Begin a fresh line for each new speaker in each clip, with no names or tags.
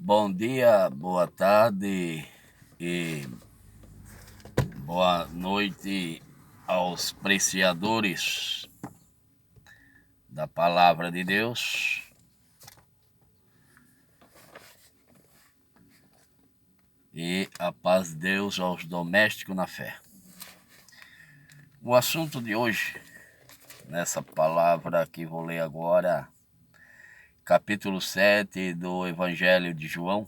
Bom dia, boa tarde e boa noite aos apreciadores da Palavra de Deus. E a paz de Deus aos domésticos na fé. O assunto de hoje, nessa palavra que vou ler agora, capítulo 7 do Evangelho de João,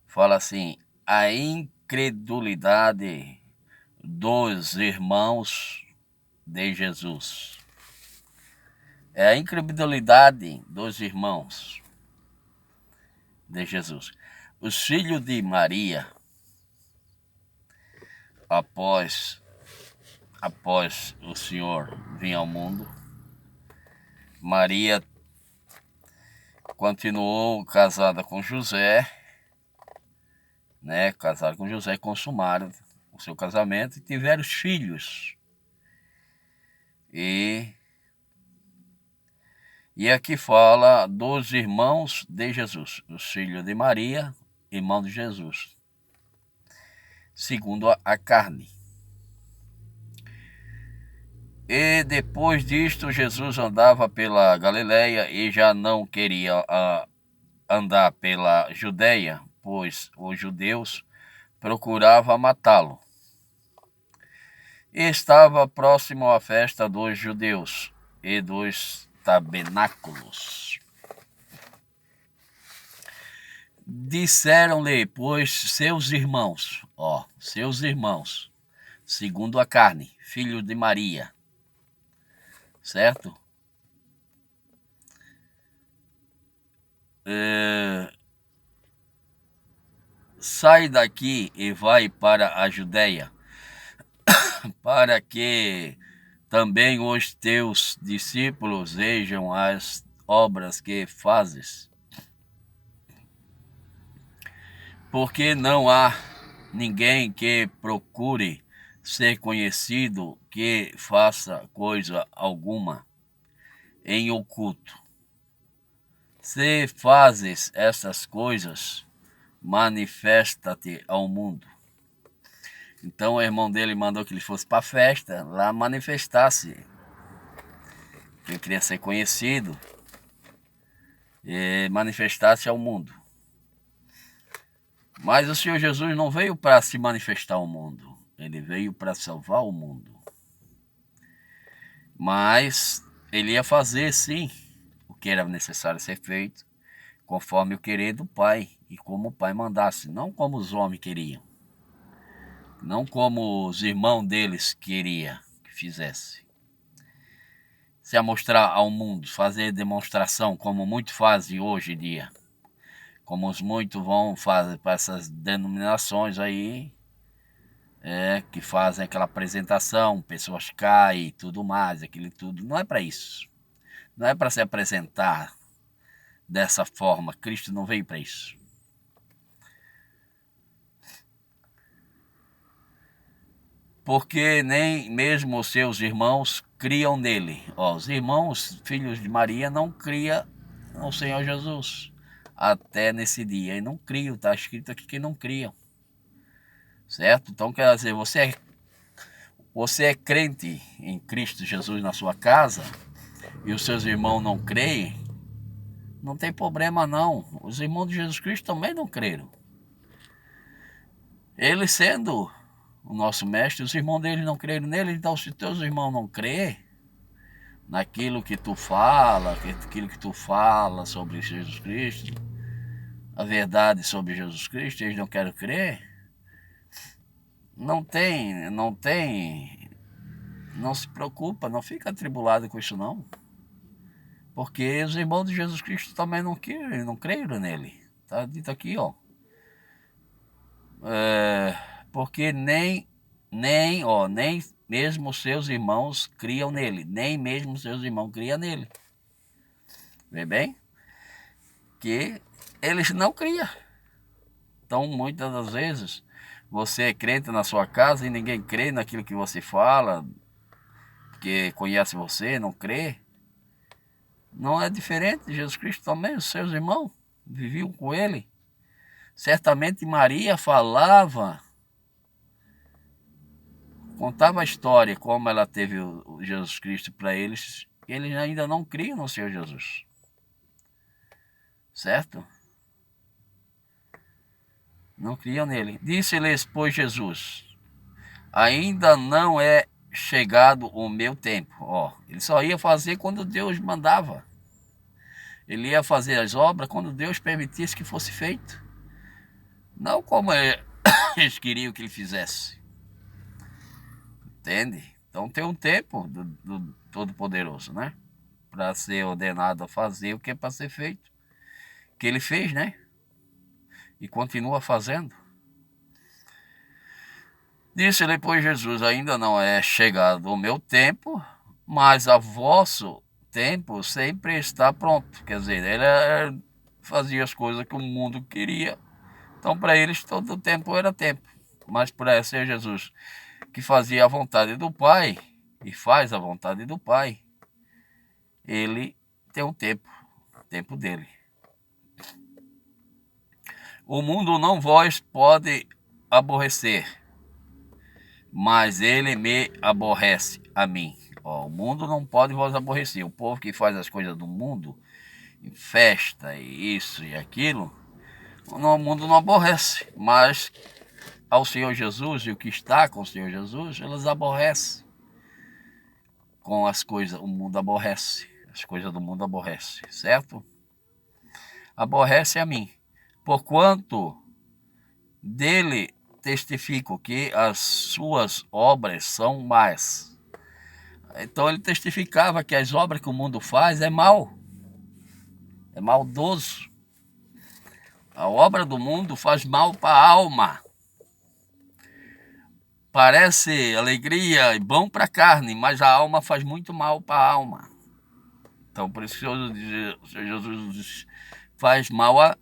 fala assim: a incredulidade dos irmãos de Jesus. É a incredulidade dos irmãos de Jesus. Os filhos de Maria, após o Senhor vir ao mundo, Maria continuou casada com José, casada com José, consumaram o seu casamento e tiveram filhos. E aqui fala dos irmãos de Jesus, os filhos de Maria, irmão de Jesus, segundo a carne. E depois disto, Jesus andava pela Galileia e já não queria andar pela Judeia, pois os judeus procuravam matá-lo. E estava próximo à festa dos judeus e dos tabernáculos. Disseram-lhe, pois, seus irmãos, segundo a carne, filhos de Maria, certo? Sai daqui e vai para a Judeia, para que também os teus discípulos vejam as obras que fazes. Porque não há ninguém que procure ser conhecido que faça coisa alguma em oculto. Se fazes essas coisas, manifesta-te ao mundo. Então o irmão dele mandou que ele fosse para a festa, lá manifestasse. Ele queria ser conhecido e manifestasse ao mundo. Mas o Senhor Jesus não veio para se manifestar ao mundo. Ele veio para salvar o mundo. Mas ele ia fazer, sim, o que era necessário ser feito, conforme o querer do Pai e como o Pai mandasse, não como os homens queriam, não como os irmãos deles queriam que fizesse. Se amostrar ao mundo, fazer demonstração, como muitos fazem hoje em dia, como os muitos vão fazer para essas denominações aí, que fazem aquela apresentação, pessoas caem e tudo mais, aquilo tudo. Não é para isso. Não é para se apresentar dessa forma. Cristo não veio para isso. Porque nem mesmo os seus irmãos criam nele. Os irmãos, filhos de Maria, não criam no Senhor Jesus até nesse dia. E não criam, está escrito aqui que não criam. Certo? Então quer dizer, você é crente em Cristo Jesus na sua casa e os seus irmãos não creem, não tem problema não. Os irmãos de Jesus Cristo também não creram. Ele sendo o nosso mestre, os irmãos dele não creram nele. Então se teus irmãos não crêem naquilo que tu fala, sobre Jesus Cristo, a verdade sobre Jesus Cristo, eles não querem crer, não se preocupa, não fica atribulado com isso não. Porque os irmãos de Jesus Cristo também não creram nele. Está dito aqui, ó. Porque nem mesmo seus irmãos criam nele. Nem mesmo seus irmãos criam nele. Vê bem? Que eles não criam. Então, muitas das vezes, você é crente na sua casa e ninguém crê naquilo que você fala, porque conhece você, não crê. Não é diferente de Jesus Cristo também, os seus irmãos. viviam com ele. Certamente Maria falava, contava a história, como ela teve o Jesus Cristo para eles. Eles ainda não criam no Senhor Jesus. Certo? Não criam nele. Disse-lhes, pois, Jesus: ainda não é chegado o meu tempo. Ó, ele só ia fazer quando Deus mandava. Ele ia fazer as obras quando Deus permitisse que fosse feito. Não como eles queriam que ele fizesse. Entende? Então tem um tempo do Todo-Poderoso, né? Para ser ordenado a fazer o que é para ser feito. Que ele fez, né? E continua fazendo. Disse-lhe, pois, Jesus: ainda não é chegado o meu tempo, mas a vosso tempo sempre está pronto. Quer dizer, ele fazia as coisas que o mundo queria. Então, para eles, todo o tempo era tempo. Mas para ser Jesus, que fazia a vontade do Pai, e faz a vontade do Pai, ele tem um tempo, o tempo dele. O mundo não vos pode aborrecer, mas ele me aborrece a mim. Ó, o mundo não pode vos aborrecer. O povo que faz as coisas do mundo, festa e isso e aquilo, o mundo não aborrece. Mas ao Senhor Jesus e o que está com o Senhor Jesus, eles aborrecem com as coisas. O mundo aborrece. As coisas do mundo aborrece, certo? Aborrece a mim. Porquanto dele testifico que as suas obras são más. Então ele testificava que as obras que o mundo faz é mal, é maldoso. A obra do mundo faz mal para a alma. Parece alegria e bom para a carne, mas a alma faz muito mal para a alma. Então por isso que o Senhor Jesus faz mal a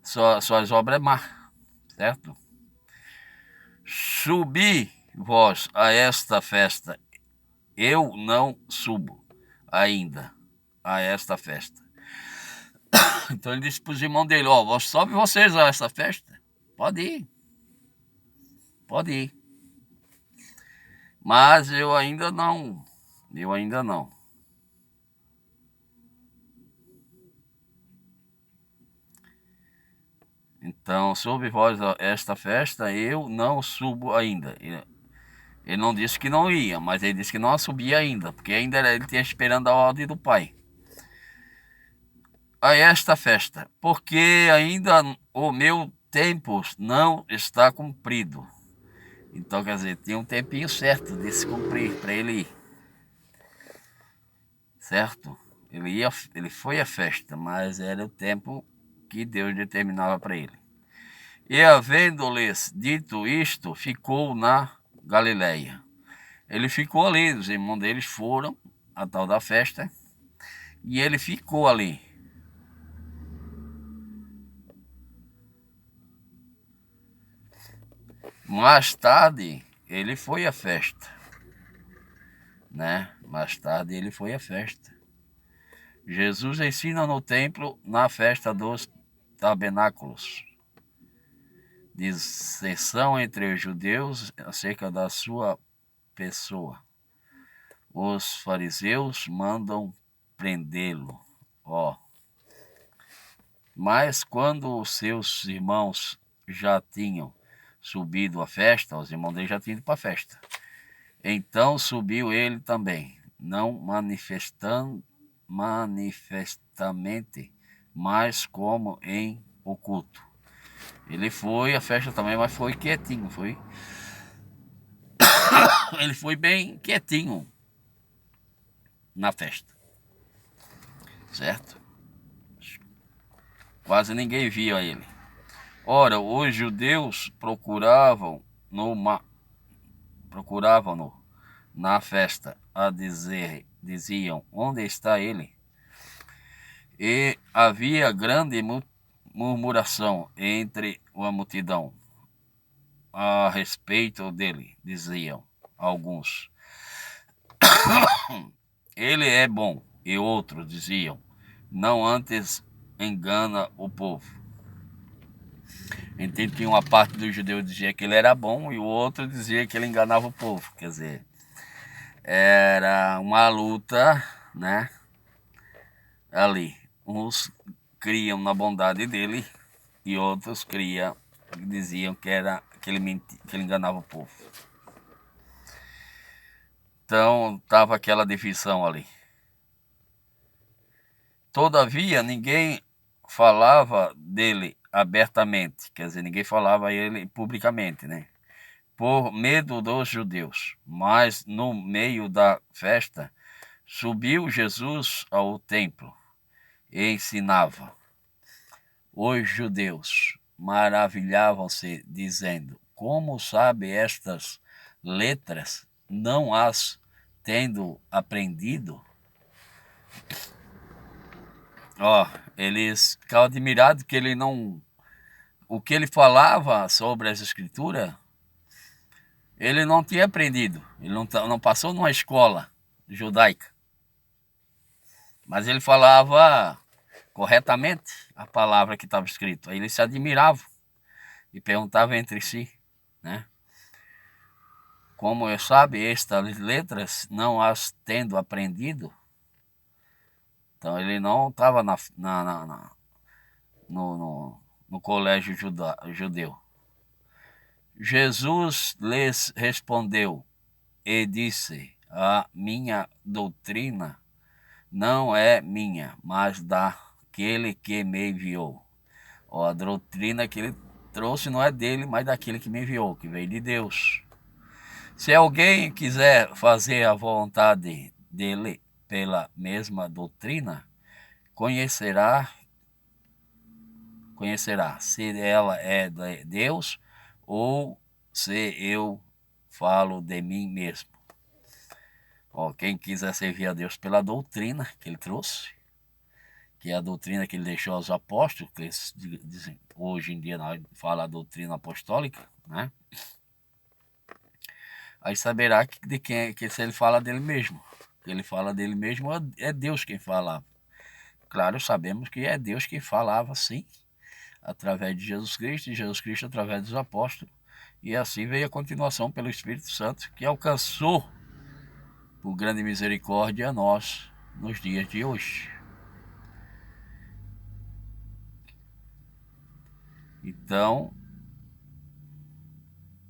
suas obras más, certo? Subi vós a esta festa, eu não subo ainda a esta festa. Então ele disse para os irmãos dele: ó, sobe vocês a essa festa, pode ir, pode ir. Mas eu ainda não. Então, sob vós esta festa, eu não subo ainda. Ele não disse que não ia, mas ele disse que não subia ainda, porque ainda ele tinha esperando a ordem do Pai. A esta festa, porque ainda o meu tempo não está cumprido. Então, quer dizer, tinha um tempinho certo de se cumprir para ele ir. Certo? Ele foi à festa, mas era o tempo que Deus determinava para ele. E havendo-lhes dito isto, ficou na Galileia. Ele ficou ali, os irmãos deles foram à tal da festa, e ele ficou ali. Mais tarde, ele foi à festa, né? Mais tarde, ele foi à festa. Jesus ensina no templo, na festa dos tabernáculos, dissensão entre os judeus acerca da sua pessoa. Os fariseus mandam prendê-lo. Ó. Mas quando os seus irmãos já tinham subido à festa, os irmãos dele já tinham ido para a festa. Então subiu ele também, não manifestamente, mas como em oculto. Ele foi à festa também, mas foi quietinho, foi. Ele foi bem quietinho na festa, certo? Quase ninguém via ele. Ora, os judeus procuravam-no na festa a dizer, diziam: onde está ele? E havia grande murmuração entre a multidão a respeito dele, diziam alguns: ele é bom, e outros diziam: não antes engana o povo. Então tinha uma parte dos judeus que dizia que ele era bom e o outro dizia que ele enganava o povo. Quer dizer, era uma luta, né? Ali. Uns criam na bondade dele e outros diziam que ele enganava o povo. Então estava aquela divisão ali. Todavia, ninguém falava dele abertamente, quer dizer, ninguém falava ele publicamente, né? Por medo dos judeus. Mas no meio da festa, subiu Jesus ao templo e ensinava. Os judeus maravilhavam-se, dizendo: como sabe estas letras, não as tendo aprendido? Eles ficavam admirados que ele não... O que ele falava sobre as escrituras, ele não tinha aprendido. Ele não passou numa escola judaica. Mas ele falava corretamente a palavra que estava escrito. Aí eles se admiravam e perguntavam entre si, né? Como eu sabe estas letras, não as tendo aprendido? Então ele não estava no colégio judeu. Jesus lhes respondeu e disse: a minha doutrina não é minha, mas daquele que me enviou. A doutrina que ele trouxe não é dele, mas daquele que me enviou, que veio de Deus. Se alguém quiser fazer a vontade dele pela mesma doutrina, conhecerá se ela é de Deus ou se eu falo de mim mesmo. Quem quiser servir a Deus pela doutrina que ele trouxe, que é a doutrina que ele deixou aos apóstolos, que eles dizem, hoje em dia nós fala a doutrina apostólica, né? Aí saberá de quem é, que se ele fala dele mesmo. Que ele fala dele mesmo, é Deus quem fala. Claro, sabemos que é Deus quem falava, sim, através de Jesus Cristo, e Jesus Cristo através dos apóstolos. E assim veio a continuação pelo Espírito Santo, que alcançou, por grande misericórdia, a nós nos dias de hoje. Então,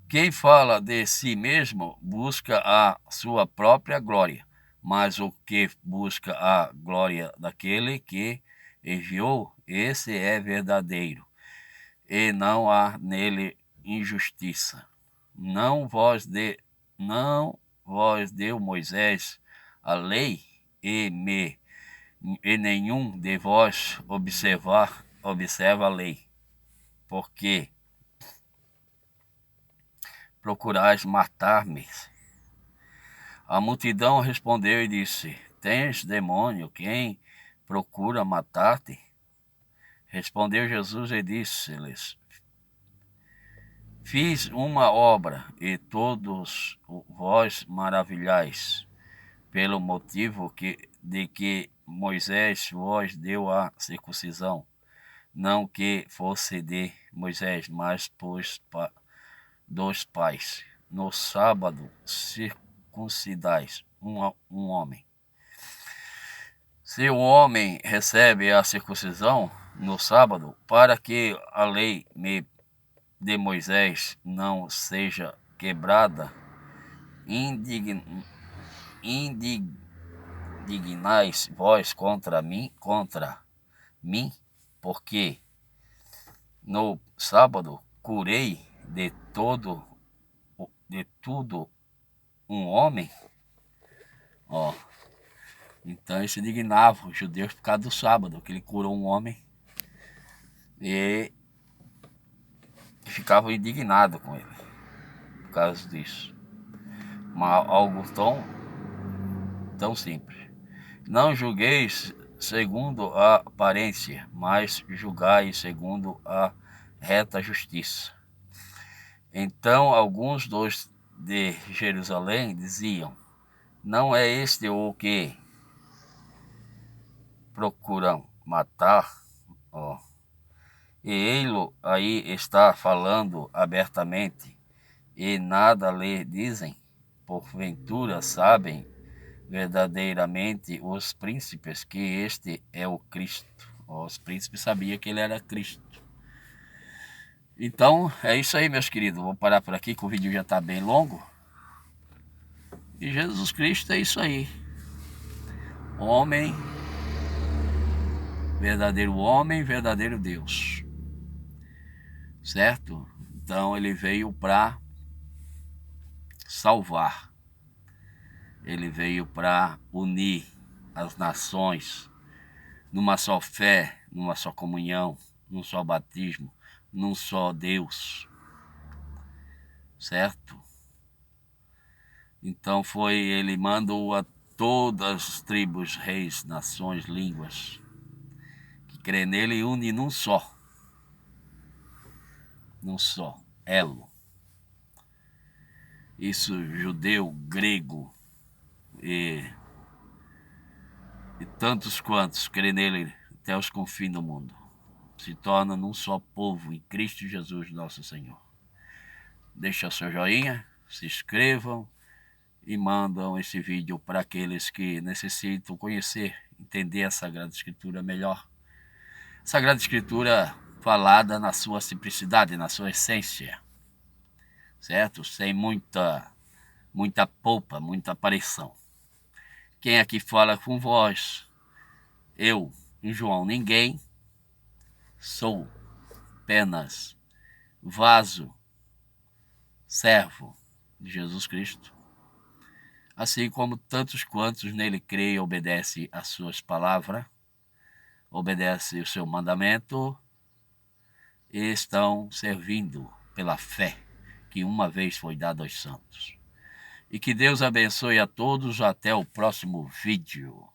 quem fala de si mesmo busca a sua própria glória, mas o que busca a glória daquele que enviou, esse é verdadeiro, e não há nele injustiça. Não vos deu Moisés a lei, e nenhum de vós observa a lei, porque procurais matar-me. A multidão respondeu e disse: tens demônio, quem procura matar-te? Respondeu Jesus e disse-lhes: fiz uma obra e todos vós maravilhais, pelo motivo de que Moisés vos deu a circuncisão, não que fosse de Moisés, mas dos pais. No sábado circuncidais um homem. Se o homem recebe a circuncisão no sábado, para que a lei de Moisés não seja quebrada, indignais vós contra mim, porque no sábado curei de tudo um homem. Então eles se indignavam, os judeus, por causa do sábado, que ele curou um homem, e ficavam indignados com ele por causa disso. Mas algo tão simples. Não julgueis segundo a aparência, mas julgai segundo a reta justiça. Então alguns dos de Jerusalém diziam: não é este o que procuram matar? Ó. E ele aí está falando abertamente, e nada lhe dizem, porventura sabem verdadeiramente os príncipes que este é o Cristo. Os príncipes sabiam que ele era Cristo. Então, é isso aí, meus queridos. Vou parar por aqui, que o vídeo já está bem longo. E Jesus Cristo é isso aí. Homem, verdadeiro Deus. Certo? Então, ele veio para salvar. Ele veio para unir as nações numa só fé, numa só comunhão, num só batismo, num só Deus. Certo? Então ele mandou a todas as tribos, reis, nações, línguas, que crê nele e une num só elo. Isso, judeu, grego e tantos quantos crê nele até os confins do mundo, se torna num só povo em Cristo Jesus nosso Senhor. Deixa seu joinha, se inscrevam e mandam esse vídeo para aqueles que necessitam conhecer, entender a Sagrada Escritura melhor. Sagrada Escritura falada na sua simplicidade, na sua essência, certo? Sem muita polpa, muita aparição. Quem aqui fala com vós, eu, João Ninguém, sou apenas vaso, servo de Jesus Cristo, assim como tantos quantos nele creem e obedecem às suas palavras, obedecem o seu mandamento e estão servindo pela fé que uma vez foi dada aos santos. E que Deus abençoe a todos. Até o próximo vídeo.